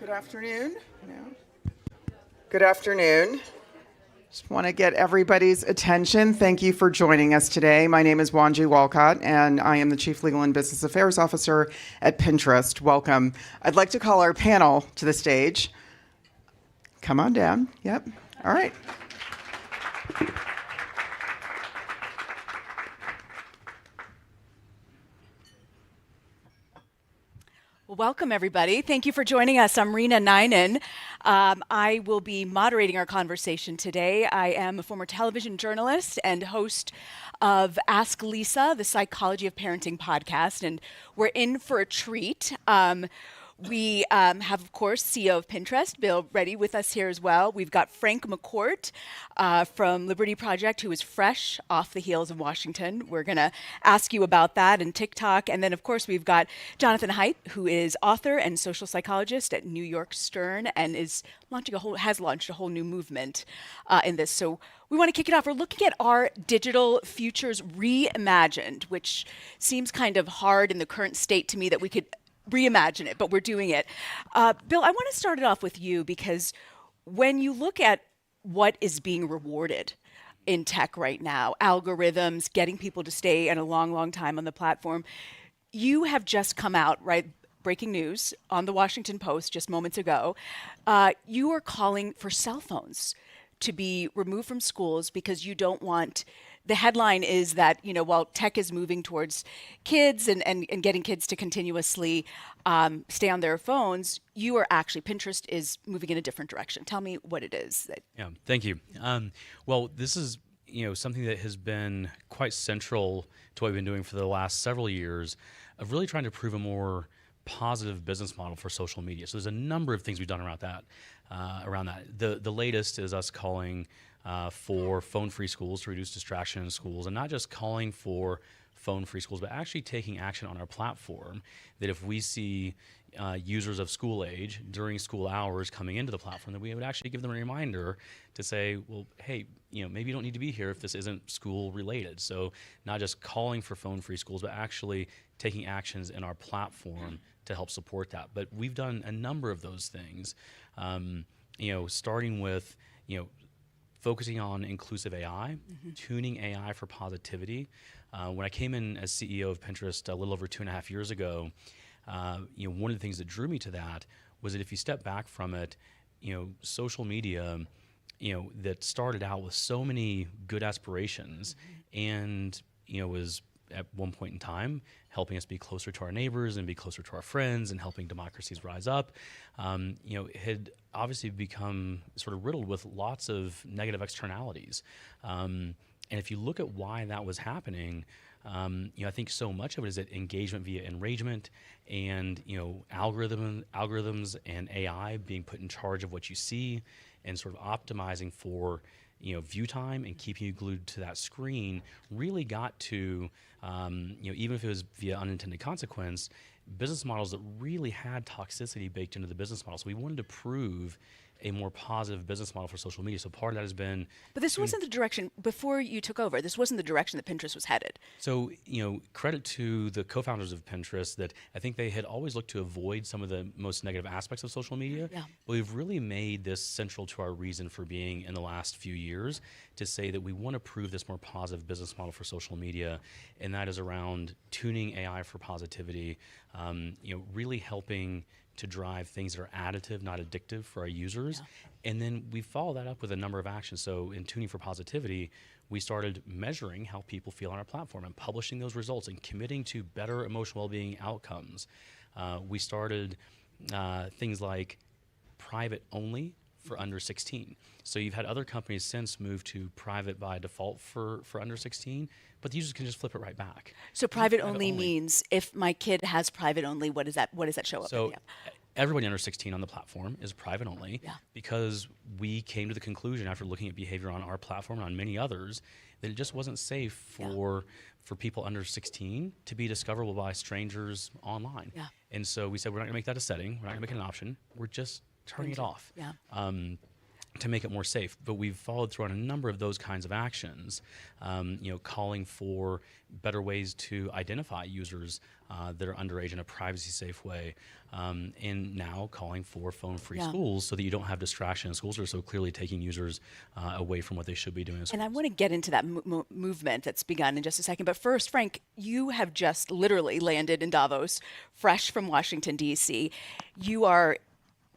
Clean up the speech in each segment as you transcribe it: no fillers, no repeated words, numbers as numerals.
Good afternoon. Good afternoon. Just want to get everybody's attention. Thank you for joining us today. My name is Wanji Walcott, and I am the Chief Legal and Business Affairs Officer at Pinterest. Welcome. I'd like to call our panel to the stage. Come on down. Yep. All right. Welcome, everybody. Thank you for joining us. I'm Reena Ninan. I will be moderating our conversation today. I am a former television journalist and host of Ask Lisa, the Psychology of Parenting podcast, and we're in for a treat. We have, of course, CEO of Pinterest, Bill Reddy, with us here as well. We've got Frank McCourt from Liberty Project, who is fresh off the heels of Washington. We're going to ask you about that and TikTok. And then, of course, we've got Jonathan Haidt, who is author and social psychologist at New York Stern and has launched a whole new movement in this. So we want to kick it off. We're looking at our digital futures reimagined, which seems kind of hard in the current state to me that we could reimagine it, but we're doing it. Bill, I want to start it off with you because when you look at what is being rewarded in tech right now, algorithms, getting people to stay in a long, long time on the platform, you have just come out, right? Breaking news on the Washington Post just moments ago. You are calling for cell phones to be removed from schools because you don't want. The headline is that, while tech is moving towards kids and getting kids to continuously stay on their phones, Pinterest is moving in a different direction. Tell me what it is. Yeah, thank you. Well, this is something that has been quite central to what we've been doing for the last several years of really trying to prove a more positive business model for social media. So there's a number of things we've done around that. The latest is us calling for phone-free schools to reduce distraction in schools, and not just calling for phone-free schools, but actually taking action on our platform that if we see users of school age during school hours coming into the platform, that we would actually give them a reminder to say, well, hey, maybe you don't need to be here if this isn't school related. So not just calling for phone-free schools, but actually taking actions in our platform to help support that. But we've done a number of those things, starting with, focusing on inclusive AI, tuning AI for positivity. When I came in as CEO of Pinterest a little over 2.5 years ago, one of the things that drew me to that was that if you step back from it, social media, that started out with so many good aspirations and, was at one point in time helping us be closer to our neighbors and be closer to our friends and helping democracies rise up, had obviously become sort of riddled with lots of negative externalities. And if you look at why that was happening, I think so much of it is that engagement via enragement and algorithms and AI being put in charge of what you see and sort of optimizing for view time and keeping you glued to that screen really got to even if it was via unintended consequence, business models that really had toxicity baked into the business model. So we wanted to prove a more positive business model for social media. So part of that has been. But this wasn't the direction, before you took over, this wasn't the direction that Pinterest was headed. So, credit to the co-founders of Pinterest that I think they had always looked to avoid some of the most negative aspects of social media. Yeah. But we've really made this central to our reason for being in the last few years to say that we want to prove this more positive business model for social media. And that is around tuning AI for positivity, really helping to drive things that are additive, not addictive for our users. Yeah. And then we follow that up with a number of actions. So in Tuning for Positivity, we started measuring how people feel on our platform and publishing those results and committing to better emotional well-being outcomes. We started things like private only for under 16. So you've had other companies since move to private by default for under 16, but the users can just flip it right back. So private only means if my kid has private only, what does that show up so in? Everybody under 16 on the platform is private only because we came to the conclusion after looking at behavior on our platform and on many others that it just wasn't safe for people under 16 to be discoverable by strangers online. Yeah. And so we said, we're not going to make that a setting. We're not going to make it an option. We're just turning it off. Yeah. to make it more safe. But we've followed through on a number of those kinds of actions, calling for better ways to identify users that are underage in a privacy-safe way, and now calling for phone-free schools so that you don't have distraction in schools, or so clearly taking users away from what they should be doing in schools. And I want to get into that movement that's begun in just a second. But first, Frank, you have just literally landed in Davos, fresh from Washington, D.C. You are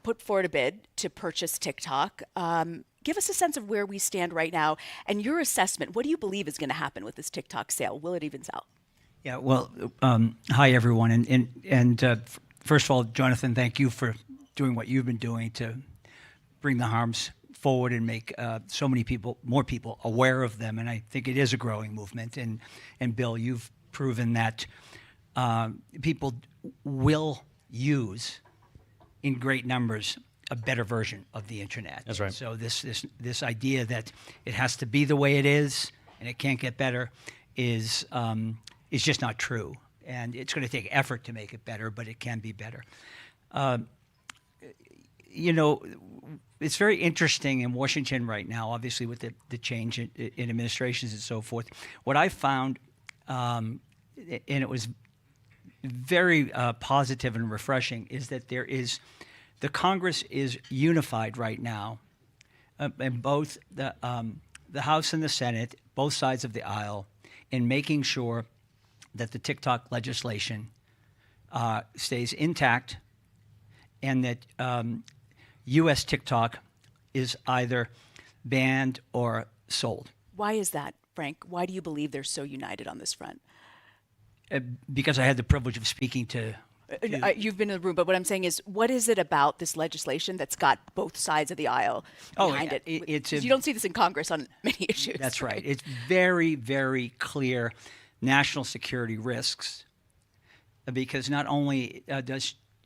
put forward a bid to purchase TikTok. Give us a sense of where we stand right now and your assessment. What do you believe is going to happen with this TikTok sale? Will it even sell? Yeah, well, hi, everyone. And first of all, Jonathan, thank you for doing what you've been doing to bring the harms forward and make so many people, more people, aware of them. And I think it is a growing movement. And Bill, you've proven that people will use in great numbers a better version of the internet. That's right. So this idea that it has to be the way it is and it can't get better is just not true. And it's going to take effort to make it better, but it can be better. It's very interesting in Washington right now, obviously with the change in administrations and so forth. What I found, and it was very positive and refreshing, is that the Congress is unified right now, in both the House and the Senate, both sides of the aisle, in making sure that the TikTok legislation stays intact, and that U.S. TikTok is either banned or sold. Why is that, Frank? Why do you believe they're so united on this front? Because I had the privilege of speaking to You've been in the room, but what I'm saying is, what is it about this legislation that's got both sides of the aisle behind it? You don't see this in Congress on many issues. That's right. It's very, very clear national security risks, because not only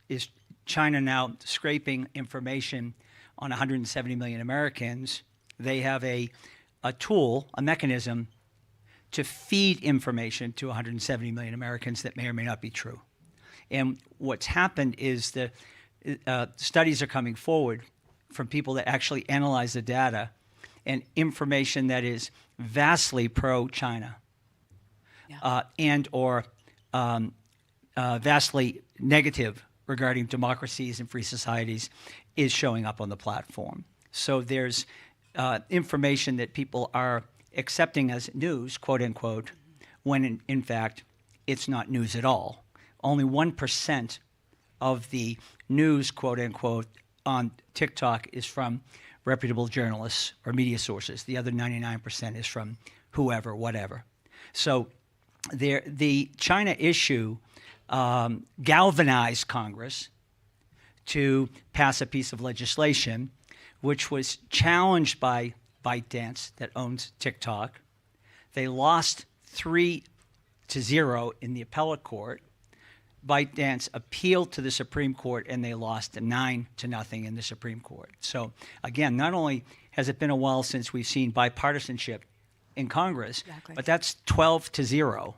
is China now scraping information on 170 million Americans, they have a tool, a mechanism to feed information to 170 million Americans that may or may not be true. And what's happened is the studies are coming forward from people that actually analyze the data, and information that is vastly pro-China and or vastly negative regarding democracies and free societies is showing up on the platform. So there's information that people are accepting as news, quote unquote, when in fact it's not news at all. Only 1% of the news, quote unquote, on TikTok is from reputable journalists or media sources. The other 99% is from whoever, whatever. So the China issue galvanized Congress to pass a piece of legislation which was challenged by ByteDance, that owns TikTok. They lost 3-0 in the appellate court. ByteDance appealed to the Supreme Court, and they lost 9-0 in the Supreme Court. So again, not only has it been a while since we've seen bipartisanship in Congress, but that's 12-0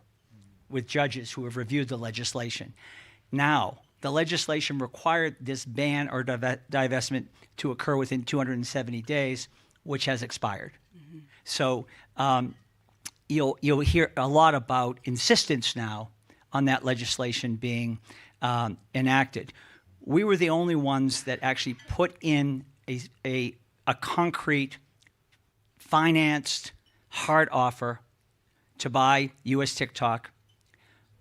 with judges who have reviewed the legislation. Now, the legislation required this ban or divestment to occur within 270 days, which has expired. Mm-hmm. So you'll hear a lot about insistence now on that legislation being enacted. We were the only ones that actually put in a concrete, financed, hard offer to buy U.S. TikTok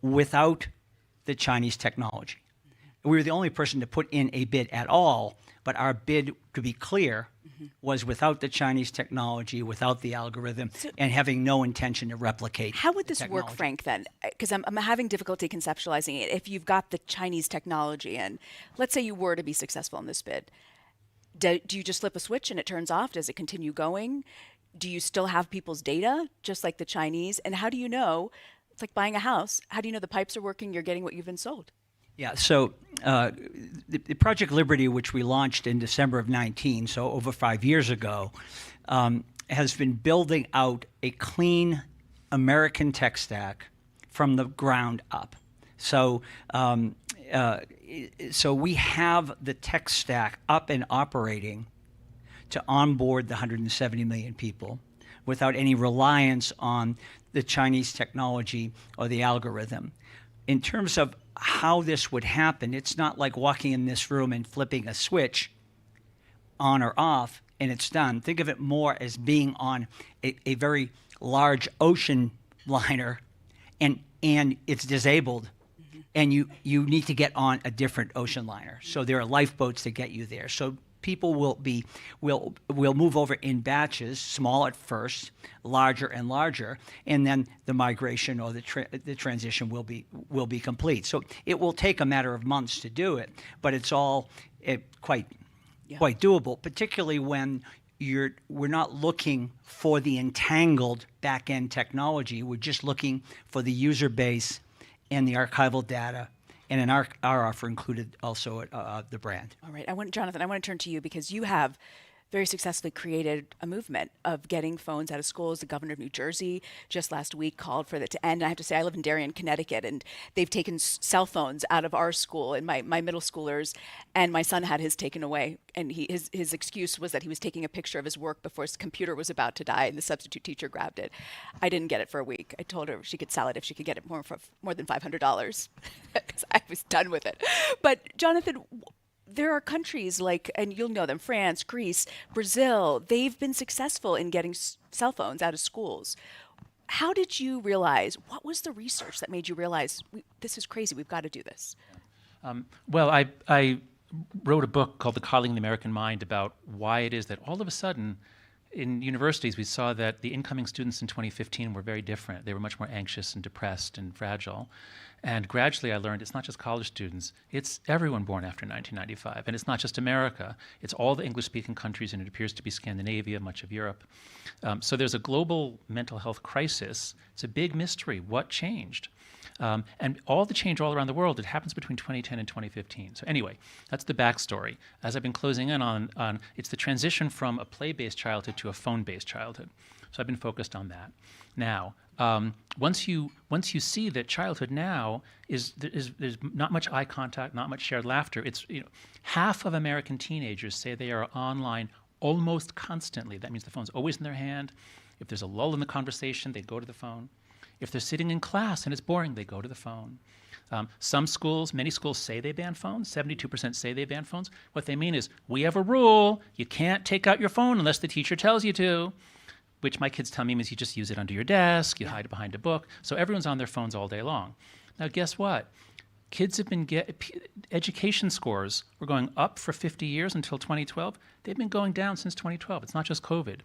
without the Chinese technology. We were the only person to put in a bid at all, but our bid, to be clear, was without the Chinese technology, without the algorithm, and having no intention to replicate. How would this work, Frank, then? Because I'm having difficulty conceptualizing it. If you've got the Chinese technology, and let's say you were to be successful in this bid, do you just flip a switch and it turns off? Does it continue going? Do you still have people's data, just like the Chinese? And how do you know? It's like buying a house. How do you know the pipes are working, you're getting what you've been sold? Yeah, so the Project Liberty, which we launched in December of 19, so over 5 years ago, has been building out a clean American tech stack from the ground up. So, so we have the tech stack up and operating to onboard the 170 million people without any reliance on the Chinese technology or the algorithm. In terms of how this would happen, it's not like walking in this room and flipping a switch on or off and it's done. Think of it more as being on a very large ocean liner and it's disabled and you need to get on a different ocean liner. So there are lifeboats that get you there. So people will move over in batches, small at first, larger and larger, and then the migration or the transition will be complete. So it will take a matter of months to do it, but it's all quite doable, particularly when we're not looking for the entangled back-end technology. We're just looking for the user base and the archival data. And in our offer included also the brand. All right, Jonathan, I want to turn to you because you have very successfully created a movement of getting phones out of schools. The governor of New Jersey just last week called for that to end. And I have to say, I live in Darien, Connecticut, and they've taken cell phones out of our school and my middle schoolers, and my son had his taken away. And his excuse was that he was taking a picture of his work before his computer was about to die, and the substitute teacher grabbed it. I didn't get it for a week. I told her she could sell it if she could get it more than $500 because I was done with it. But Jonathan, there are countries like, and you'll know them, France, Greece, Brazil, they've been successful in getting cell phones out of schools. How did you realize, what was the research that made you realize, this is crazy, we've got to do this? Well, I wrote a book called The Coddling of the American Mind about why it is that all of a sudden in universities we saw that the incoming students in 2015 were very different. They were much more anxious and depressed and fragile. And gradually I learned it's not just college students, it's everyone born after 1995. And it's not just America, it's all the English-speaking countries, and it appears to be Scandinavia, much of Europe. So there's a global mental health crisis. It's a big mystery. What changed? And all the change all around the world, it happens between 2010 and 2015. So anyway, that's the backstory. As I've been closing in on it's the transition from a play-based childhood to a phone-based childhood. So I've been focused on that. Now, once you see that childhood now there's not much eye contact, not much shared laughter. It's half of American teenagers say they are online almost constantly. That means the phone's always in their hand. If there's a lull in the conversation, they go to the phone. If they're sitting in class and it's boring, they go to the phone. Many schools say they ban phones. 72% say they ban phones. What they mean is, we have a rule. You can't take out your phone unless the teacher tells you to, which my kids tell me means you just use it under your desk, you hide it behind a book. So everyone's on their phones all day long. Now, guess what? Kids have been education scores were going up for 50 years until 2012. They've been going down since 2012. It's not just COVID.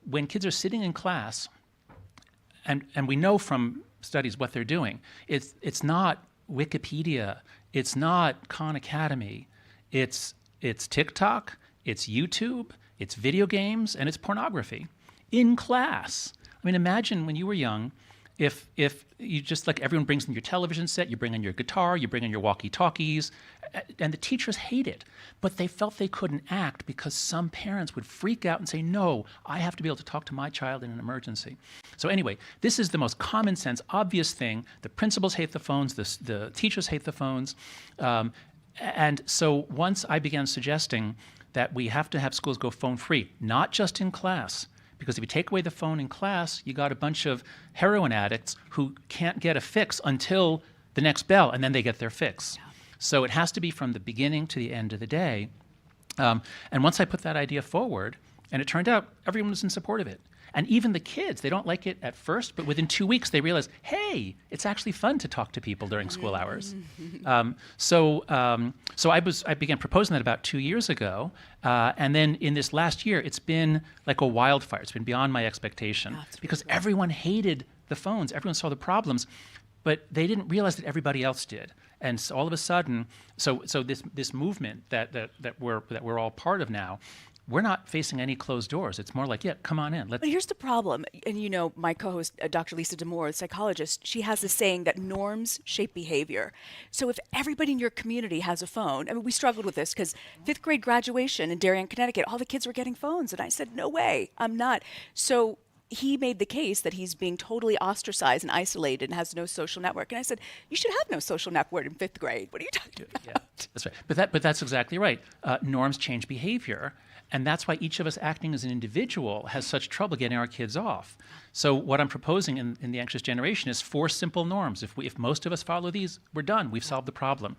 When kids are sitting in class, and we know from studies what they're doing, it's not Wikipedia, it's not Khan Academy, it's TikTok, it's YouTube, it's video games, and it's pornography in class. I mean, imagine when you were young, if you just, like, everyone brings in your television set, you bring in your guitar, you bring in your walkie-talkies, and the teachers hate it, but they felt they couldn't act because some parents would freak out and say, no, I have to be able to talk to my child in an emergency. So anyway, this is the most common sense, obvious thing. The principals hate the phones, the teachers hate the phones. And so once I began suggesting that we have to have schools go phone-free, not just in class, because if you take away the phone in class, you got a bunch of heroin addicts who can't get a fix until the next bell, and then they get their fix. Yeah. So it has to be from the beginning to the end of the day. And once I put that idea forward, and it turned out everyone was in support of it. And even the kids, they don't like it at first, but within 2 weeks they realize, hey, it's actually fun to talk to people during school hours. So I began proposing that about 2 years ago, and then in this last year, it's been like a wildfire. It's been beyond my expectation because everyone hated the phones. Everyone saw the problems, but they didn't realize that everybody else did. And so all of a sudden, so this movement that we're all part of now, we're not facing any closed doors. It's more like, yeah, come on in. But here's the problem. And my co-host, Dr. Lisa D'Amour, the psychologist, she has this saying that norms shape behavior. So if everybody in your community has a phone, I mean, we struggled with this because 5th grade graduation in Darien, Connecticut, all the kids were getting phones. And I said, no way, I'm not. So he made the case that he's being totally ostracized and isolated and has no social network. And I said, you should have no social network in 5th grade. What are you talking about? Yeah, that's right. But that's exactly right. Norms change behavior, and that's why each of us acting as an individual has such trouble getting our kids off. So what I'm proposing in the Anxious Generation is 4 simple norms. If most of us follow these, we're done. We've solved the problem.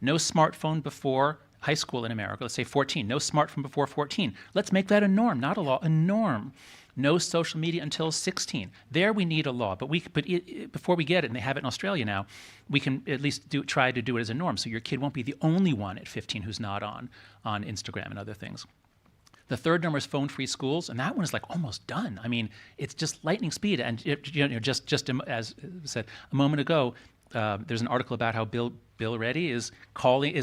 No smartphone before high school in America. Let's say 14. No smartphone before 14. Let's make that a norm, not a law, a norm. No social media until 16. There we need a law, but before we get it, and they have it in Australia now, we can at least try to do it as a norm. So your kid won't be the only one at 15 who's not on Instagram and other things. The third number is phone-free schools, and that one is like almost done. I mean, it's just lightning speed. And just as said a moment ago, there's an article about how Bill Reddy is calling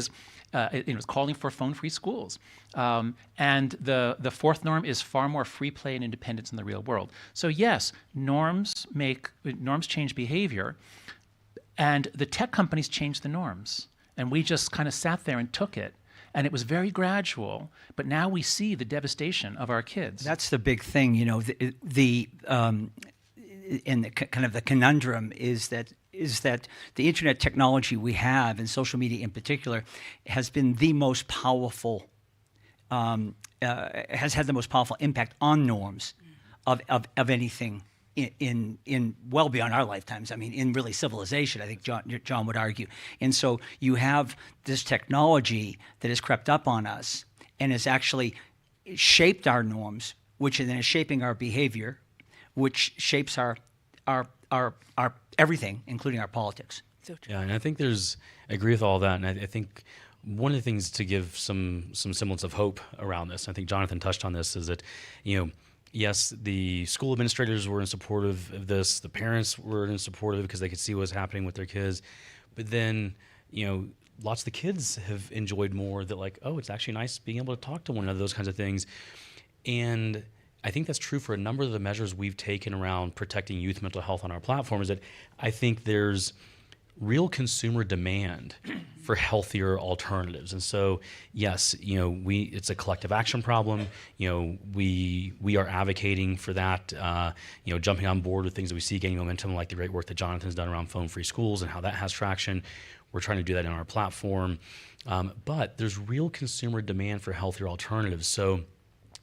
for phone-free schools. And the fourth norm is far more free play and independence in the real world. So yes, norms change behavior, and the tech companies change the norms. And we just kind of sat there and took it. And it was very gradual, but now we see the devastation of our kids. That's the big thing, and the kind of the conundrum is that the internet technology we have, and social media in particular, has been the most powerful, has had the most powerful impact on norms of anything in well beyond our lifetimes. I mean, in really civilization, I think John would argue. And so you have this technology that has crept up on us and has actually shaped our norms, which then is shaping our behavior, which shapes our everything, including our politics. So true. Yeah, and I think I agree with all that, and I think one of the things to give some semblance of hope around this, I think Jonathan touched on this, is that, yes, the school administrators were in support of this, the parents were in support of it because they could see what was happening with their kids, but then, lots of the kids have enjoyed more that, like, oh, it's actually nice being able to talk to one another, those kinds of things. And I think that's true for a number of the measures we've taken around protecting youth mental health on our platform, is that I think there's real consumer demand for healthier alternatives. And so, yes, it's a collective action problem. We are advocating for that, jumping on board with things that we see gaining momentum, like the great work that Jonathan's done around phone-free schools and how that has traction. We're trying to do that in our platform. But there's real consumer demand for healthier alternatives. So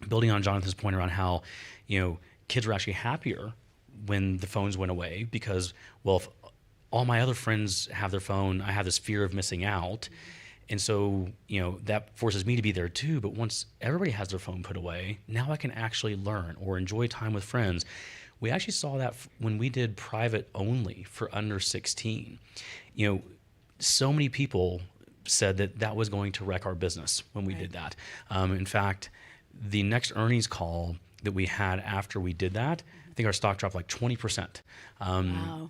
building on Jonathan's point around how, kids were actually happier when the phones went away because, well, if all my other friends have their phone, I have this fear of missing out. And so, that forces me to be there too. But once everybody has their phone put away, now I can actually learn or enjoy time with friends. We actually saw that when we did private only for under 16. So many people said that was going to wreck our business when we did that. In fact, the next earnings call that we had after we did that, I think our stock dropped like 20%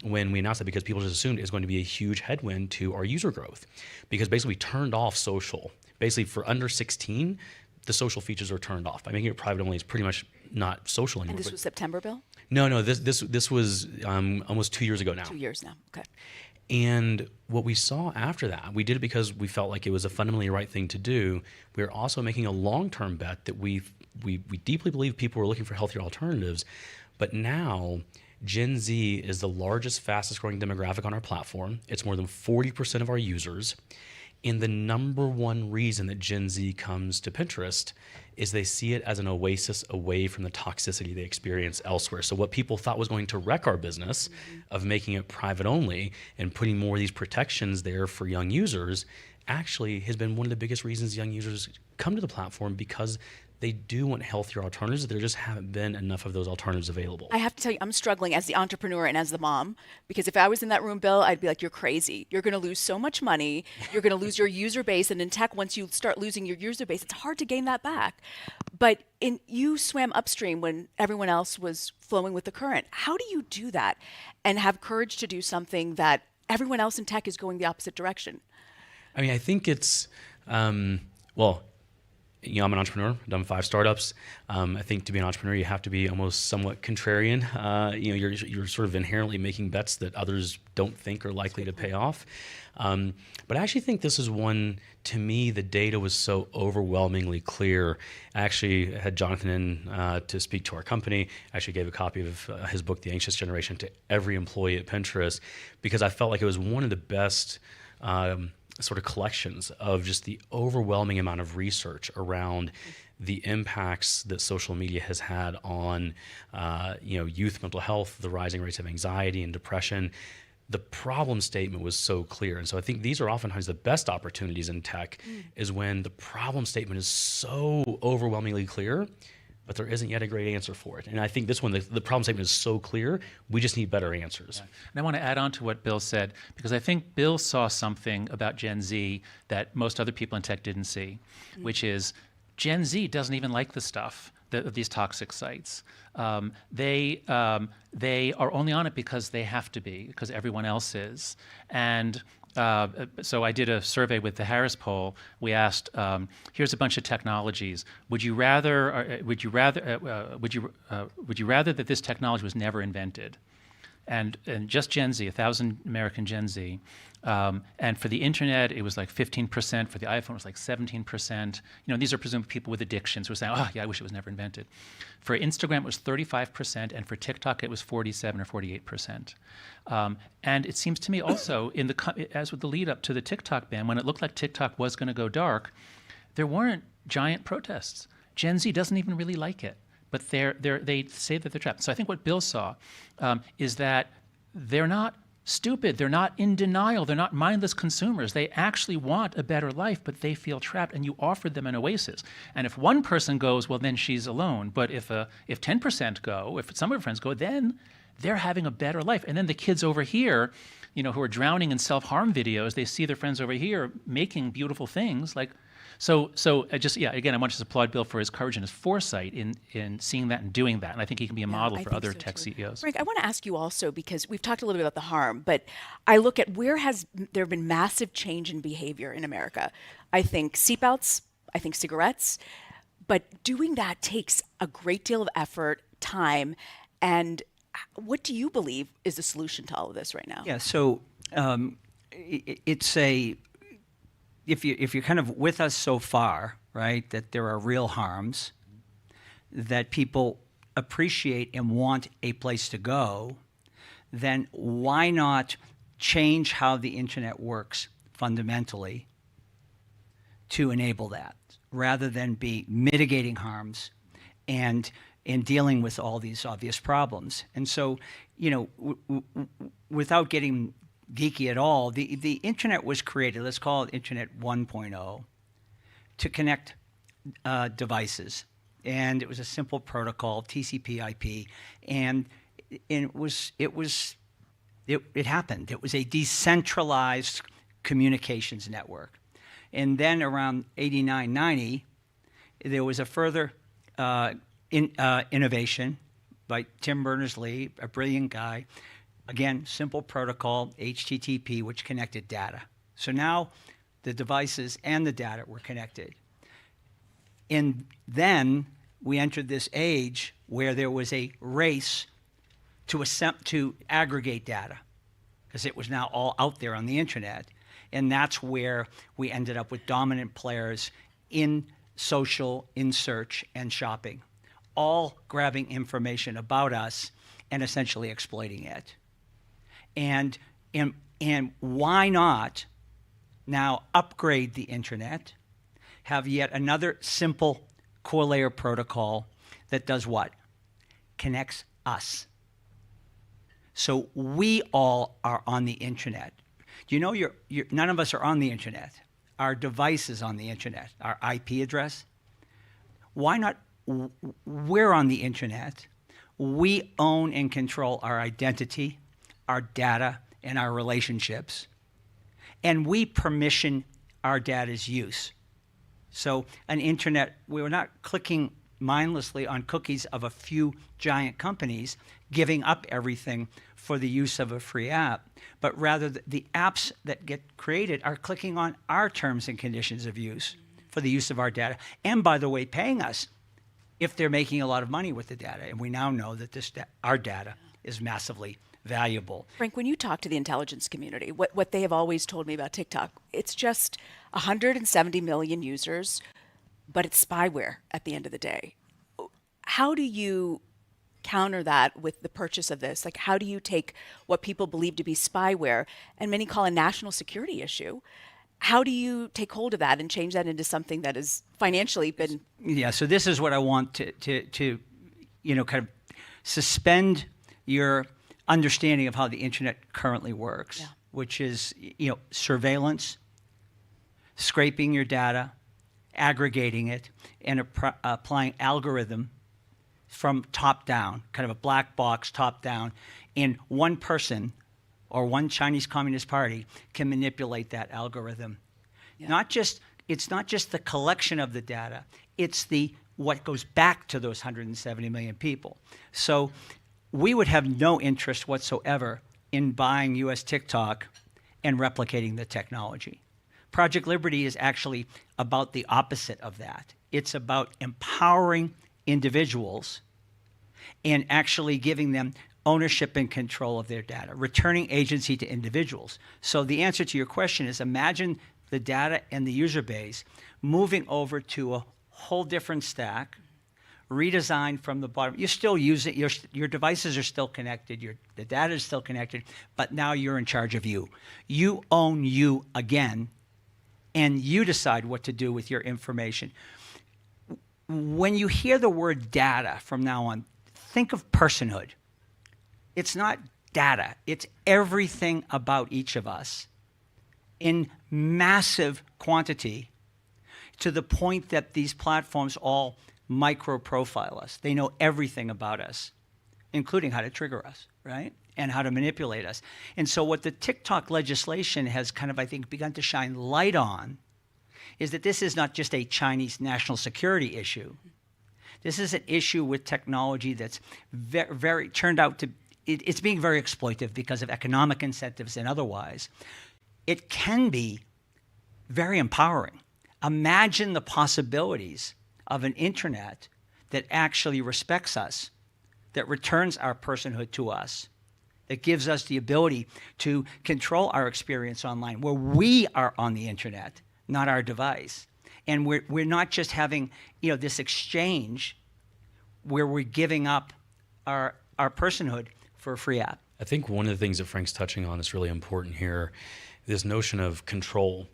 when we announced that, because people just assumed it was going to be a huge headwind to our user growth, because basically we turned off social. Basically for under 16, the social features are turned off. By making it private only, it's pretty much not social anymore. And this was September, Bill? No, this was almost 2 years ago now. 2 years now, okay. And what we saw after that, we did it because we felt like it was a fundamentally right thing to do. We were also making a long-term bet that we deeply believe people were looking for healthier alternatives. But now, Gen Z is the largest, fastest growing demographic on our platform. It's more than 40% of our users. And the number one reason that Gen Z comes to Pinterest is they see it as an oasis away from the toxicity they experience elsewhere. So what people thought was going to wreck our business of making it private only and putting more of these protections there for young users actually has been one of the biggest reasons young users come to the platform, because they do want healthier alternatives. There just haven't been enough of those alternatives available. I have to tell you, I'm struggling as the entrepreneur and as the mom, because if I was in that room, Bill, I'd be like, you're crazy. You're going to lose so much money. You're going to lose your user base. And in tech, once you start losing your user base, it's hard to gain that back. But you swam upstream when everyone else was flowing with the current. How do you do that and have courage to do something that everyone else in tech is going the opposite direction? I mean, I think it's, I'm an entrepreneur. I've done 5 startups. I think to be an entrepreneur, you have to be almost somewhat contrarian. You're sort of inherently making bets that others don't think are likely to pay off. But I actually think this is one, to me, the data was so overwhelmingly clear. I actually had Jonathan in to speak to our company. I actually gave a copy of his book, The Anxious Generation, to every employee at Pinterest, because I felt like it was one of the best sort of collections of just the overwhelming amount of research around the impacts that social media has had on youth mental health, the rising rates of anxiety and depression. The problem statement was so clear. And so I think these are oftentimes the best opportunities in tech is when the problem statement is so overwhelmingly clear, but there isn't yet a great answer for it. And I think this one, the problem statement is so clear, we just need better answers. Yeah. And I want to add on to what Bill said, because I think Bill saw something about Gen Z that most other people in tech didn't see, which is Gen Z doesn't even like the stuff of these toxic sites. They are only on it because they have to be, because everyone else is. And so I did a survey with the Harris poll. We asked, here's a bunch of technologies. Would you rather that this technology was never invented? And just Gen Z, 1,000 American Gen Z. And for the internet, it was like 15%. For the iPhone, it was like 17%. These are presumably people with addictions who are saying, oh, yeah, I wish it was never invented. For Instagram, it was 35%. And for TikTok, it was 47 or 48%. And it seems to me also, as with the lead up to the TikTok ban, when it looked like TikTok was going to go dark, there weren't giant protests. Gen Z doesn't even really like it. But they say that they're trapped. So I think what Bill saw is that they're not stupid. They're not in denial. They're not mindless consumers. They actually want a better life, but they feel trapped, and you offered them an oasis. And if one person goes, well, then she's alone. But if 10% go, if some of her friends go, then they're having a better life. And then the kids over here, who are drowning in self-harm videos, they see their friends over here making beautiful things like. So again, I want to just applaud Bill for his courage and his foresight in seeing that and doing that. And I think he can be a model for other tech CEOs. Frank, I want to ask you also, because we've talked a little bit about the harm, but I look at where has there been massive change in behavior in America. I think seatbelts, I think cigarettes, but doing that takes a great deal of effort, time, and what do you believe is the solution to all of this right now? Yeah, so it's a... If you're kind of with us so far, right, that there are real harms, that people appreciate and want a place to go, then why not change how the internet works fundamentally to enable that, rather than be mitigating harms and in dealing with all these obvious problems? And so, without getting geeky at all, the internet was created, let's call it Internet 1.0, to connect devices. And it was a simple protocol, TCP/IP, and it happened. It was a decentralized communications network. And then around 89, 90, there was a further innovation by Tim Berners-Lee, a brilliant guy. Again, simple protocol, HTTP, which connected data. So now the devices and the data were connected. And then we entered this age where there was a race to aggregate data, because it was now all out there on the internet. And that's where we ended up with dominant players in social, in search, and shopping, all grabbing information about us and essentially exploiting it. And why not now upgrade the internet, have yet another simple core layer protocol that does what? Connects us. So we all are on the internet. Do you know none of us are on the internet? Our device is on the internet, our IP address. Why not? We're on the internet. We own and control our identity, our data, and our relationships. And we permission our data's use. So an internet, we're not clicking mindlessly on cookies of a few giant companies giving up everything for the use of a free app, but rather the apps that get created are clicking on our terms and conditions of use for the use of our data, and by the way, paying us if they're making a lot of money with the data. And we now know that our data is massively valuable. Frank, when you talk to the intelligence community, what they have always told me about TikTok, it's just 170 million users, but it's spyware at the end of the day. How do you counter that with the purchase of this? Like, how do you take what people believe to be spyware and many call a national security issue? How do you take hold of that and change that into something that has financially been... Yeah, so this is what I want to kind of suspend your understanding of how the internet currently works, which is, surveillance, scraping your data, aggregating it, and applying algorithm from top down, kind of a black box top down, and one person or one Chinese Communist Party can manipulate that algorithm. Yeah. It's not just the collection of the data, it's what goes back to those 170 million people. So we would have no interest whatsoever in buying US TikTok and replicating the technology. Project Liberty is actually about the opposite of that. It's about empowering individuals and actually giving them ownership and control of their data, returning agency to individuals. So the answer to your question is, imagine the data and the user base moving over to a whole different stack, redesigned from the bottom. You still use it, your devices are still connected, the data is still connected, but now you're in charge of you. You own you again, and you decide what to do with your information. When you hear the word data from now on, think of personhood. It's not data, it's everything about each of us in massive quantity, to the point that these platforms all micro-profile us. They know everything about us, including how to trigger us, right? And how to manipulate us. And so what the TikTok legislation has kind of, I think, begun to shine light on is that this is not just a Chinese national security issue. This is an issue with technology that's very turned out to, it's being very exploitive because of economic incentives and otherwise. It can be very empowering. Imagine the possibilities of an internet that actually respects us, that returns our personhood to us, that gives us the ability to control our experience online, where we are on the internet, not our device. And we're not just having this exchange where we're giving up our personhood for a free app. I think one of the things that Frank's touching on is really important here, this notion of control.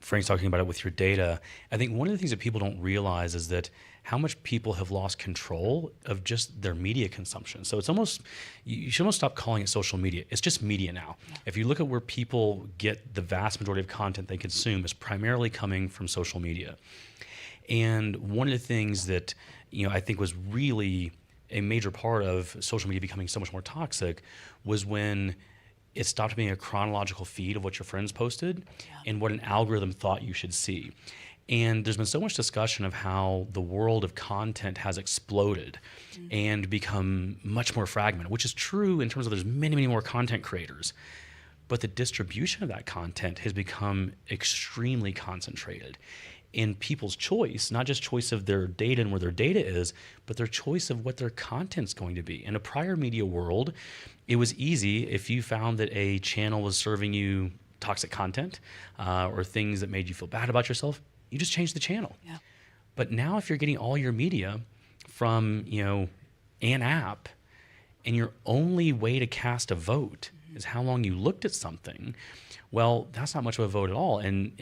Frank's talking about it with your data. I think one of the things that people don't realize is that how much people have lost control of just their media consumption. So it's almost, you should almost stop calling it social media. It's just media now. Yeah. If you look at where people get the vast majority of content they consume, is primarily coming from social media. And one of the things that I think was really a major part of social media becoming so much more toxic was when it stopped being a chronological feed of what your friends posted and what an algorithm thought you should see. And there's been so much discussion of how the world of content has exploded and become much more fragmented, which is true in terms of there's many, many more content creators. But the distribution of that content has become extremely concentrated in people's choice, not just choice of their data and where their data is, but their choice of what their content's going to be. In a prior media world, it was easy if you found that a channel was serving you toxic content or things that made you feel bad about yourself, you just change the channel. Yeah. But now if you're getting all your media from, an app, and your only way to cast a vote is how long you looked at something, well, that's not much of a vote at all. And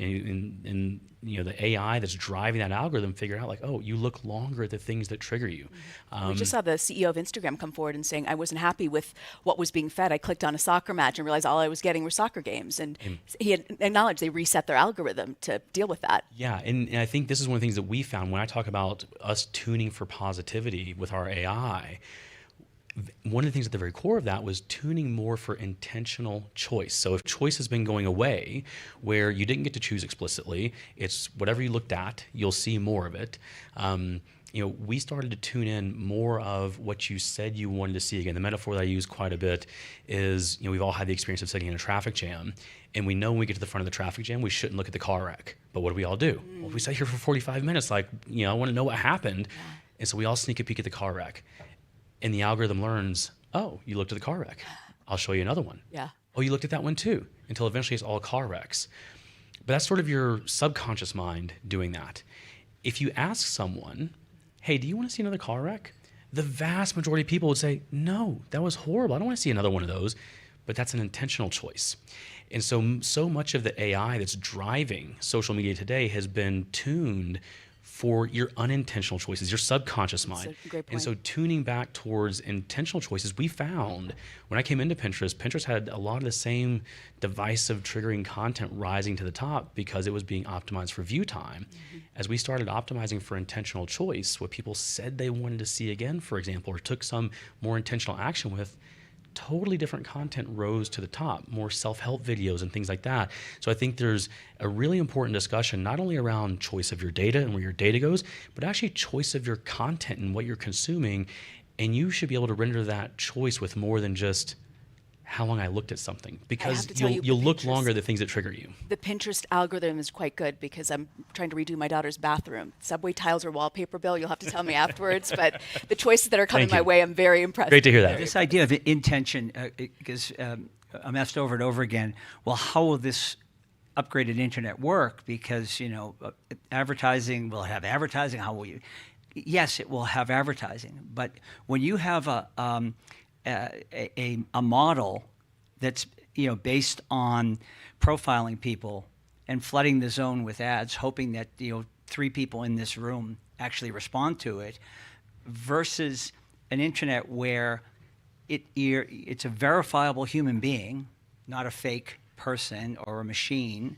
the AI that's driving that algorithm figured out, like, oh, you look longer at the things that trigger you. We just saw the CEO of Instagram come forward and saying, I wasn't happy with what was being fed. I clicked on a soccer match and realized all I was getting were soccer games. And he had acknowledged they reset their algorithm to deal with that. Yeah, and I think this is one of the things that we found when I talk about us tuning for positivity with our AI. One of the things at the very core of that was tuning more for intentional choice. So if choice has been going away, where you didn't get to choose explicitly, it's whatever you looked at, you'll see more of it. we started to tune in more of what you said you wanted to see. Again, the metaphor that I use quite a bit is, we've all had the experience of sitting in a traffic jam, and we know when we get to the front of the traffic jam, we shouldn't look at the car wreck. But what do we all do? Well, we sat here for 45 minutes, I want to know what happened. Yeah. And so we all sneak a peek at the car wreck. And the algorithm learns, oh, you looked at the car wreck. I'll show you another one. Yeah. Oh, you looked at that one too, until eventually it's all car wrecks. But that's sort of your subconscious mind doing that. If you ask someone, hey, do you want to see another car wreck? The vast majority of people would say, no, that was horrible. I don't want to see another one of those. But that's an intentional choice. And so much of the AI that's driving social media today has been tuned for your unintentional choices, your subconscious mind. That's a great point. And so tuning back towards intentional choices, we found when I came into Pinterest had a lot of the same divisive triggering content rising to the top because it was being optimized for view time. Mm-hmm. As we started optimizing for intentional choice, what people said they wanted to see again, for example, or took some more intentional action with, totally different content rose to the top, more self-help videos and things like that. So I think there's a really important discussion, not only around choice of your data and where your data goes, but actually choice of your content and what you're consuming. And you should be able to render that choice with more than just how long I looked at something, because you'll look longer at the things that trigger you. The Pinterest algorithm is quite good because I'm trying to redo my daughter's bathroom. Subway tiles or wallpaper, Bill, you'll have to tell me afterwards. But the choices that are coming my way, I'm very impressed. Great to hear that. This idea of intention, because I'm asked over and over again, well, how will this upgraded internet work? Because, advertising will have advertising. How will you? Yes, it will have advertising. But when you have a model that's based on profiling people and flooding the zone with ads, hoping that 3 people in this room actually respond to it, versus an internet where it's a verifiable human being, not a fake person or a machine,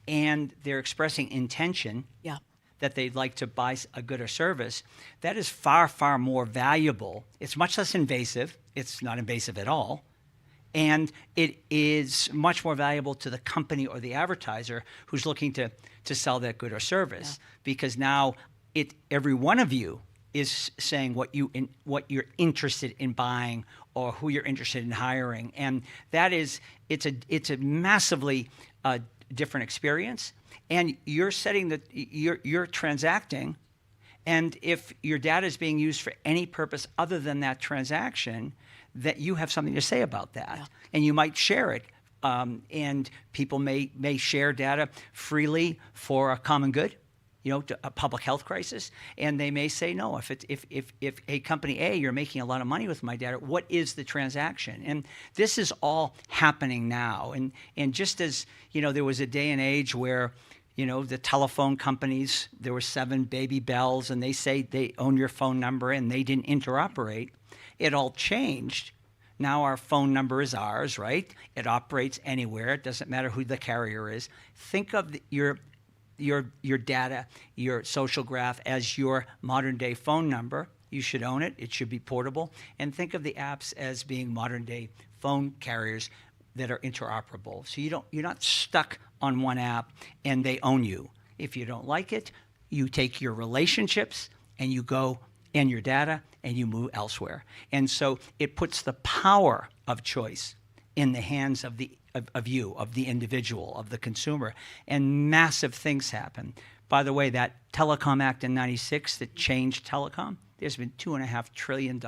and they're expressing intention. Yeah. That they'd like to buy a good or service, that is far, far more valuable. It's much less invasive. It's not invasive at all. And it is much more valuable to the company or the advertiser who's looking to sell that good or service. Yeah. Because now every one of you is saying what you're interested in buying or who you're interested in hiring. And that is, it's a massively different experience. And you're you're transacting, and if your data is being used for any purpose other than that transaction, that you have something to say about that, yeah. And you might share it. And people may share data freely for a common good, to a public health crisis, and they may say no. If a company A, you're making a lot of money with my data, what is the transaction? And this is all happening now. And just as there was a day and age where the telephone companies, there were 7 baby bells, and they say they own your phone number, and they didn't interoperate. It all changed. Now our phone number is ours, right? It operates anywhere. It doesn't matter who the carrier is. Think of your data, your social graph as your modern day phone number. You should own it. It should be portable. And think of the apps as being modern day phone carriers that are interoperable. So you're not stuck on one app and they own you. If you don't like it, you take your relationships and you go and your data and you move elsewhere. And so it puts the power of choice in the hands of the individual, of the consumer, and massive things happen. By the way, that Telecom Act in '96 that changed telecom, there's been $2.5 trillion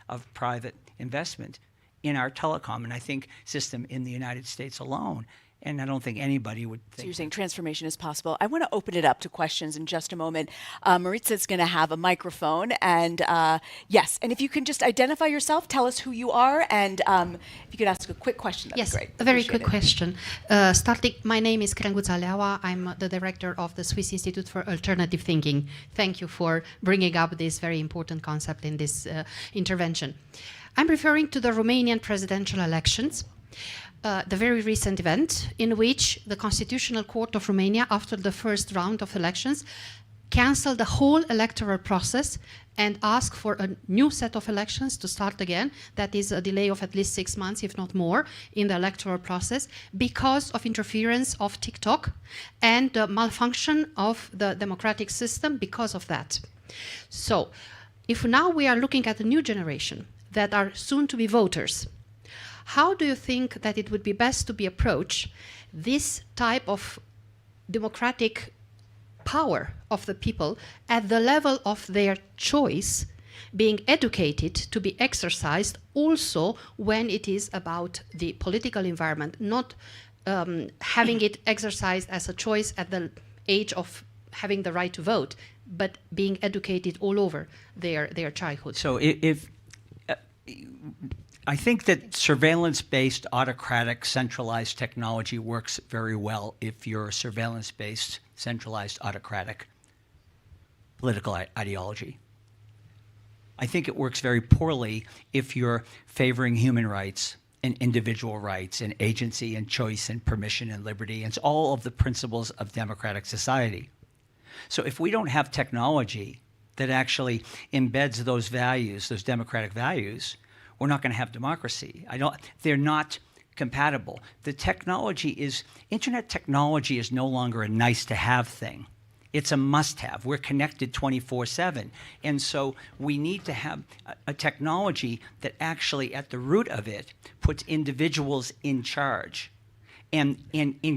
of private investment in our telecom, and I think system in the United States alone. And I don't think anybody would think. So you're saying transformation is possible. I want to open it up to questions in just a moment. Maritza's going to have a microphone. And yes, and if you can just identify yourself, tell us who you are, and if you could ask a quick question, that'd be great. A very quick question. My name is Krenguța Leaua. I'm the director of the Swiss Institute for Alternative Thinking. Thank you for bringing up this very important concept in this intervention. I'm referring to the Romanian presidential elections. The very recent event in which the Constitutional Court of Romania, after the first round of elections, cancelled the whole electoral process and asked for a new set of elections to start again. That is a delay of at least 6 months, if not more, in the electoral process because of interference of TikTok and the malfunction of the democratic system because of that. So, if now we are looking at the new generation that are soon to be voters, how do you think that it would be best to be approached this type of democratic power of the people at the level of their choice, being educated to be exercised also when it is about the political environment, not having it exercised as a choice at the age of having the right to vote, but being educated all over their childhood? So if I think that surveillance-based, autocratic, centralized technology works very well if you're a surveillance-based, centralized, autocratic political ideology. I think it works very poorly if you're favoring human rights and individual rights and agency and choice and permission and liberty and all of the principles of democratic society. So if we don't have technology that actually embeds those values, those democratic values, we're not going to have democracy. They're not compatible. Internet technology is no longer a nice to have thing. It's a must have. We're connected 24/7. And so we need to have a technology that actually at the root of it puts individuals in charge and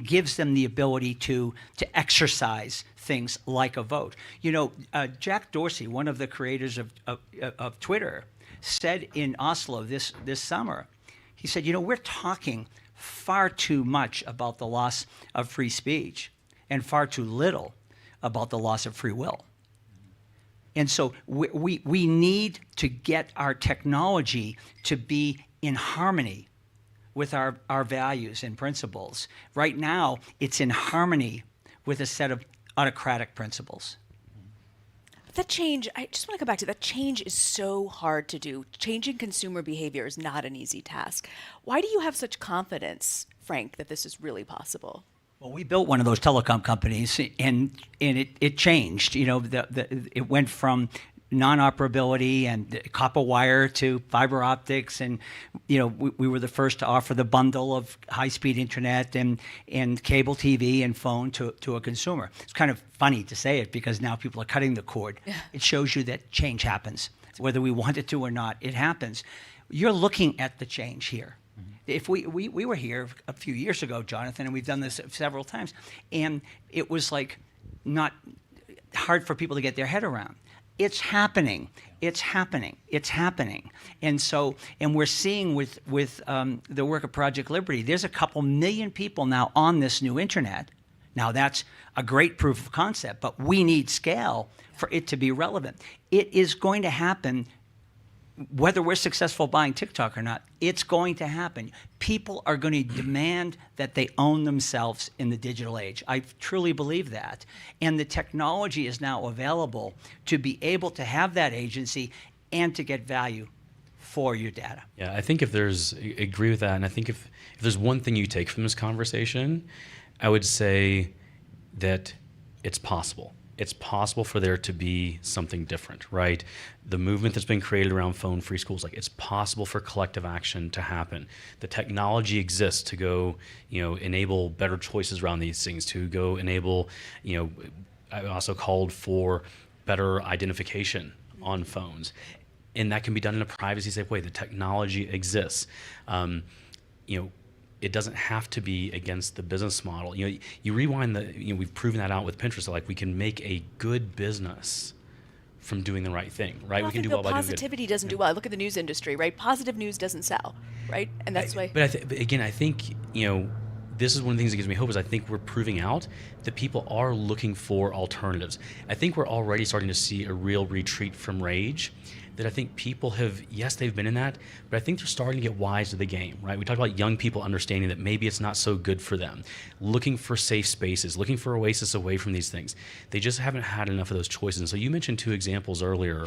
gives them the ability to exercise things like a vote. You know, Jack Dorsey, one of the creators of Twitter, said in Oslo this summer, he said, you know, we're talking far too much about the loss of free speech and far too little about the loss of free will. And so we need to get our technology to be in harmony with our values and principles. Right now, it's in harmony with a set of autocratic principles. That change, I just want to go back to that. Change is so hard to do. Changing consumer behavior is not an easy task. Why do you have such confidence, Frank, that this is really possible? Well, we built one of those telecom companies, and it changed. You know, it went from non-operability and copper wire to fiber optics, and you know, we were the first to offer the bundle of high-speed internet and cable TV and phone to a consumer. It's kind of funny to say it because now people are cutting the cord. Yeah. It shows you that change happens, whether we want it to or not. It happens. You're looking at the change here. If we were here a few years ago, Jonathan, and we've done this several times, and it was like not hard for people to get their head around. It's happening. It's happening. It's happening. And so, and we're seeing with the work of Project Liberty, there's a couple million people now on this new internet. Now that's a great proof of concept, but we need scale for it to be relevant. It is going to happen whether we're successful buying TikTok or not. It's going to happen. People are going to demand that they own themselves in the digital age. I truly believe that. And the technology is now available to be able to have that agency and to get value for your data. Yeah, I think I agree with that. And I think if there's one thing you take from this conversation, I would say that it's possible. It's possible for there to be something different, right? The movement that's been created around phone-free schools, like it's possible for collective action to happen. The technology exists to go, enable better choices around these things, to go enable, I also called for better identification on phones. And that can be done in a privacy-safe way. The technology exists. It doesn't have to be against the business model. You rewind we've proven that out with Pinterest. Like we can make a good business from doing the right thing, right? We can do well by doing good. Positivity doesn't do well. Look at the news industry, right? Positive news doesn't sell, right? And that's why. But again, I think this is one of the things that gives me hope is I think we're proving out that people are looking for alternatives. I think we're already starting to see a real retreat from rage. That I think people have, yes, they've been in that, but I think they're starting to get wise to the game, right? We talked about young people understanding that maybe it's not so good for them, looking for safe spaces, looking for oasis away from these things. They just haven't had enough of those choices. And so you mentioned two examples earlier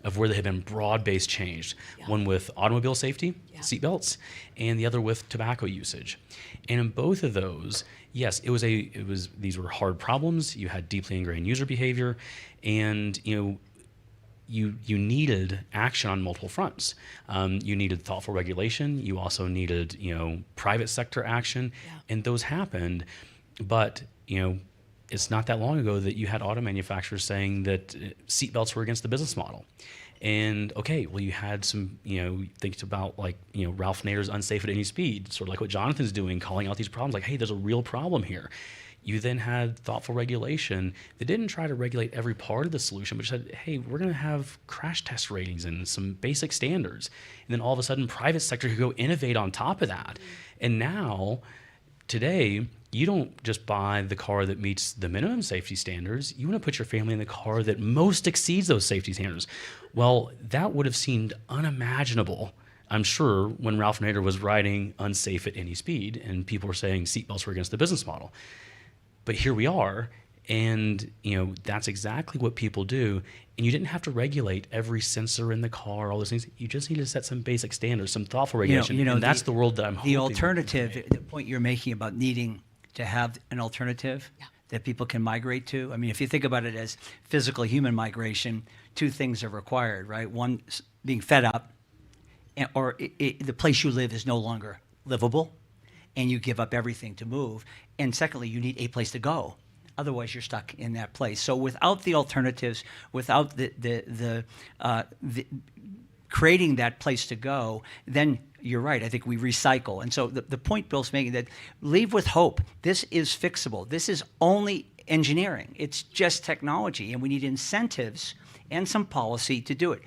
of where they have been broad-based changed, one with automobile safety, seatbelts, and the other with tobacco usage. And in both of those, yes, these were hard problems. You had deeply ingrained user behavior, and you needed action on multiple fronts. You needed thoughtful regulation. You also needed, private sector action, and those happened. But it's not that long ago that you had auto manufacturers saying that seatbelts were against the business model. And okay, well, you had some, think about like, Ralph Nader's unsafe at any speed, sort of like what Jonathan's doing, calling out these problems like, hey, there's a real problem here. You then had thoughtful regulation that didn't try to regulate every part of the solution, but said, hey, we're going to have crash test ratings and some basic standards. And then all of a sudden, private sector could go innovate on top of that. And now, today, you don't just buy the car that meets the minimum safety standards. You want to put your family in the car that most exceeds those safety standards. Well, that would have seemed unimaginable, I'm sure, when Ralph Nader was writing unsafe at any speed and people were saying seatbelts were against the business model. But here we are, and that's exactly what people do. And you didn't have to regulate every sensor in the car, all those things. You just need to set some basic standards, some thoughtful regulation. And that's the world that I'm hoping. The alternative, the point you're making about needing to have an alternative that people can migrate to. I mean, if you think about it as physical human migration, two things are required, right? One, being fed up, or the place you live is no longer livable, and you give up everything to move. And secondly, you need a place to go. Otherwise, you're stuck in that place. So without the alternatives, without the creating that place to go, then you're right. I think we recycle. And so the point Bill's making, that leave with hope. This is fixable. This is only engineering. It's just technology, and we need incentives and some policy to do it.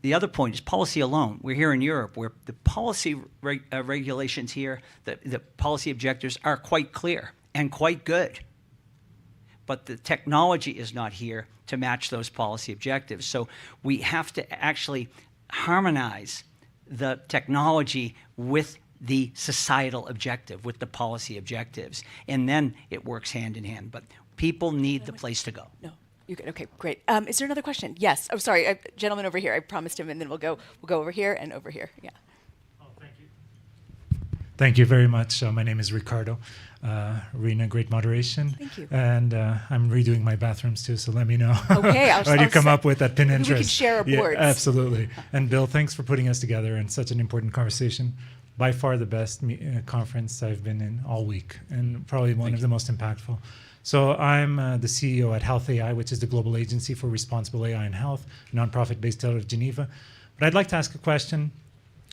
The other point is policy alone. We're here in Europe, where the policy regulations here, the policy objectives are quite clear and quite good. But the technology is not here to match those policy objectives. So we have to actually harmonize the technology with the societal objective, with the policy objectives. And then it works hand in hand. But people need the place to go. No. You good? Okay, great. Is there another question? Yes. Oh, sorry, gentleman over here. I promised him, and then we'll go over here and over here. Yeah. Oh, thank you. Thank you very much. My name is Ricardo. Reena, great moderation. Thank you. And I'm redoing my bathrooms too, so let me know Okay, what you come up with at Pinterest. We can share our boards. Yeah, absolutely. And Bill, thanks for putting us together in such an important conversation. By far the best conference I've been in all week, and probably one of the most impactful. So I'm the CEO at Health AI, which is the global agency for responsible AI in health, a nonprofit based out of Geneva. But I'd like to ask a question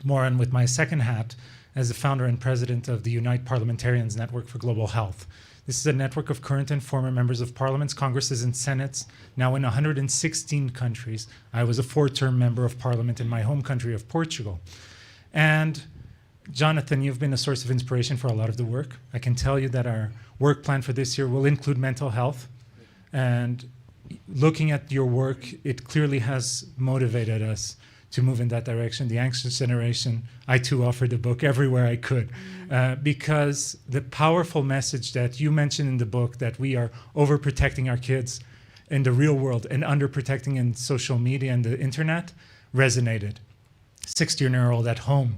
more on with my second hat as the founder and president of the Unite Parliamentarians Network for Global Health. This is a network of current and former members of parliaments, congresses, and senates, now in 116 countries. I was a 4-term member of parliament in my home country of Portugal. And Jonathan, you've been a source of inspiration for a lot of the work. I can tell you that our work plan for this year will include mental health. And looking at your work, it clearly has motivated us to move in that direction. The Anxious Generation, I too offered a book everywhere I could, because the powerful message that you mentioned in the book, that we are overprotecting our kids in the real world and underprotecting in social media and the internet, resonated. 60-year-old at home.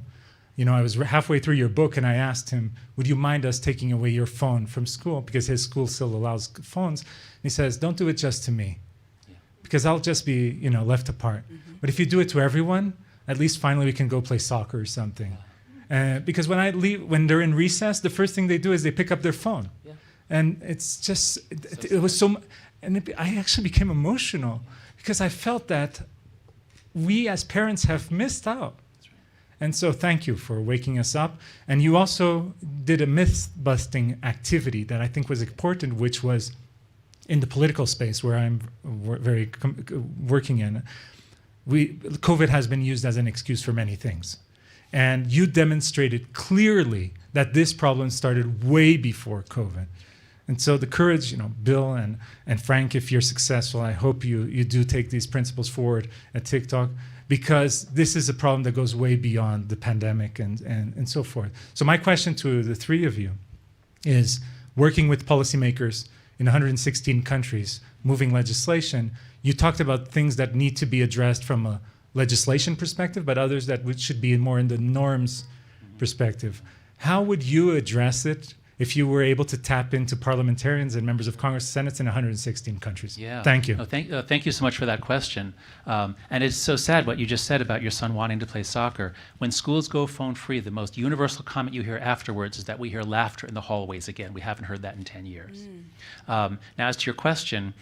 I was halfway through your book and I asked him, would you mind us taking away your phone from school? Because his school still allows phones. And he says, don't do it just to me, because I'll just be, left apart. Mm-hmm. But if you do it to everyone, at least finally we can go play soccer or something. Because when they're in recess, the first thing they do is they pick up their phone. Yeah. And it's just, it was so, I actually became emotional because I felt that we as parents have missed out. And so thank you for waking us up. And you also did a myth-busting activity that I think was important, which was in the political space where I'm working in. COVID has been used as an excuse for many things. And you demonstrated clearly that this problem started way before COVID. And so the courage, Bill and Frank, if you're successful, I hope you do take these principles forward at TikTok, because this is a problem that goes way beyond the pandemic and so forth. So my question to the three of you is, working with policymakers in 116 countries, moving legislation, you talked about things that need to be addressed from a legislation perspective, but others that should be more in the norms perspective. How would you address it if you were able to tap into parliamentarians and members of Congress, Senates in 116 countries. Yeah. Thank you. Oh, thank you so much for that question. And it's so sad what you just said about your son wanting to play soccer. When schools go phone free, the most universal comment you hear afterwards is that we hear laughter in the hallways again. We haven't heard that in 10 years. Now, as to your question,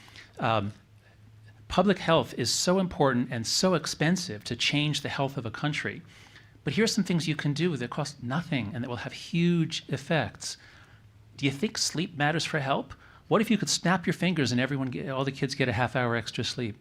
public health is so important and so expensive to change the health of a country. But here's some things you can do that cost nothing and that will have huge effects. Do you think sleep matters for help? What if you could snap your fingers and all the kids get a half hour extra sleep?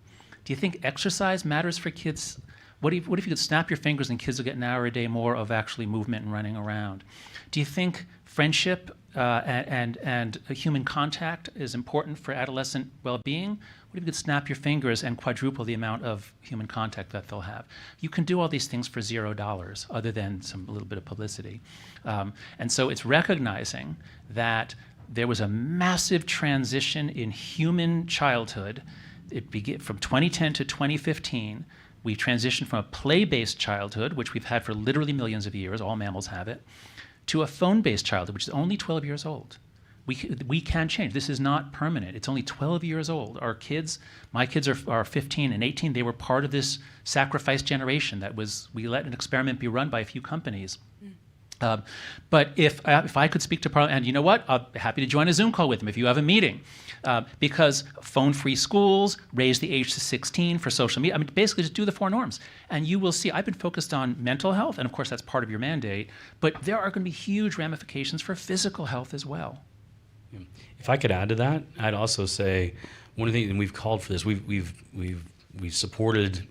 Do you think exercise matters for kids? What if you could snap your fingers and kids will get an hour a day more of actually movement and running around? Do you think friendship and human contact is important for adolescent well-being? What if you could snap your fingers and quadruple the amount of human contact that they'll have? You can do all these things for $0, other than a little bit of publicity. And so it's recognizing that there was a massive transition in human childhood. It began from 2010 to 2015. We transitioned from a play-based childhood, which we've had for literally millions of years, all mammals have it, to a phone-based childhood, which is only 12 years old. We can change. This is not permanent. It's only 12 years old. My kids are 15 and 18. They were part of this sacrifice generation we let an experiment be run by a few companies. But if I could speak to Parliament, and you know what? I'm happy to join a Zoom call with them if you have a meeting. Because phone-free schools, raise the age to 16 for social media. I mean, basically just do the 4 norms. And you will see, I've been focused on mental health, and of course that's part of your mandate, but there are going to be huge ramifications for physical health as well. If I could add to that, I'd also say one of the things, and we've called for this, we've supported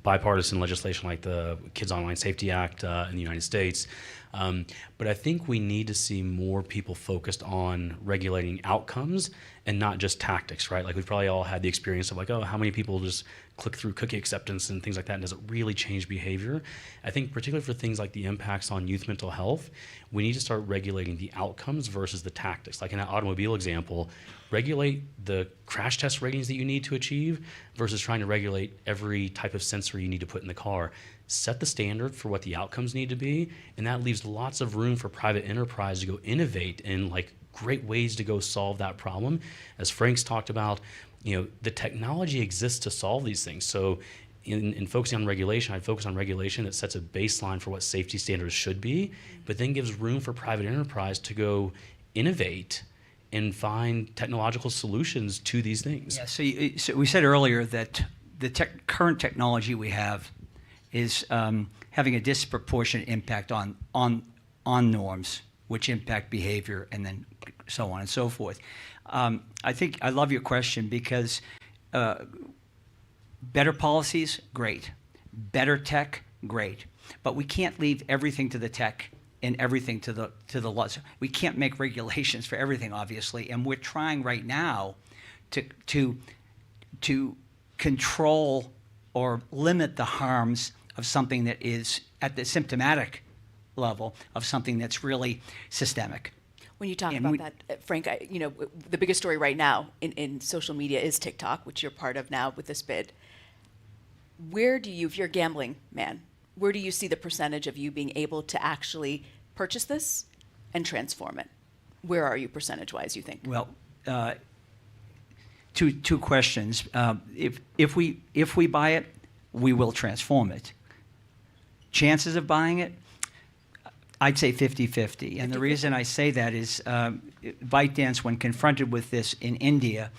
bipartisan legislation like the Kids Online Safety Act in the United States. But I think we need to see more people focused on regulating outcomes and not just tactics, right? Like we've probably all had the experience of how many people just click through cookie acceptance and things like that, and does it really change behavior? I think particularly for things like the impacts on youth mental health, we need to start regulating the outcomes versus the tactics. Like in that automobile example, regulate the crash test ratings that you need to achieve versus trying to regulate every type of sensor you need to put in the car. Set the standard for what the outcomes need to be, and that leaves lots of room for private enterprise to go innovate in great ways to go solve that problem. As Frank's talked about, the technology exists to solve these things. So in focusing on regulation, I'd focus on regulation that sets a baseline for what safety standards should be, but then gives room for private enterprise to go innovate and find technological solutions to these things. Yeah, so we said earlier that the current technology we have is having a disproportionate impact on norms, which impact behavior, and then so on and so forth. I think I love your question because better policies, great. Better tech, great. But we can't leave everything to the tech and everything to the laws. We can't make regulations for everything, obviously, and we're trying right now to control or limit the harms of something that is at the symptomatic level of something that's really systemic. When you talk about that, Frank, the biggest story right now in social media is TikTok, which you're part of now with this bid. Where do you, if you're a gambling man, where do you see the percentage of you being able to actually purchase this and transform it? Where are you percentage-wise, you think? Well, two questions. If we buy it, we will transform it. Chances of buying it, I'd say 50-50. And the reason I say that is ByteDance, when confronted with this in India,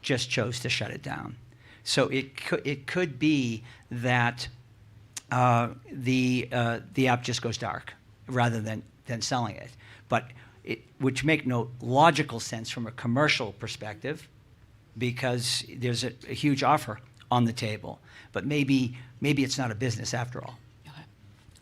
just chose to shut it down. So it could be that the app just goes dark rather than selling it. But which make no logical sense from a commercial perspective, because there's a huge offer on the table. But maybe it's not a business after all.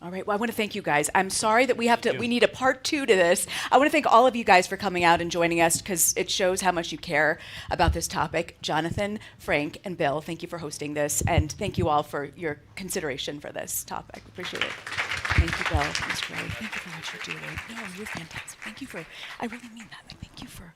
All right. Well, I want to thank you guys. I'm sorry that we need a part 2 to this. I want to thank all of you guys for coming out and joining us, because it shows how much you care about this topic. Jonathan, Frank, and Bill, thank you for hosting this, and thank you all for your consideration for this topic. Appreciate it. Thank you, Bill. That's great. Thank you for what you're doing. No, you're fantastic. Thank you for, I really mean that. Thank you for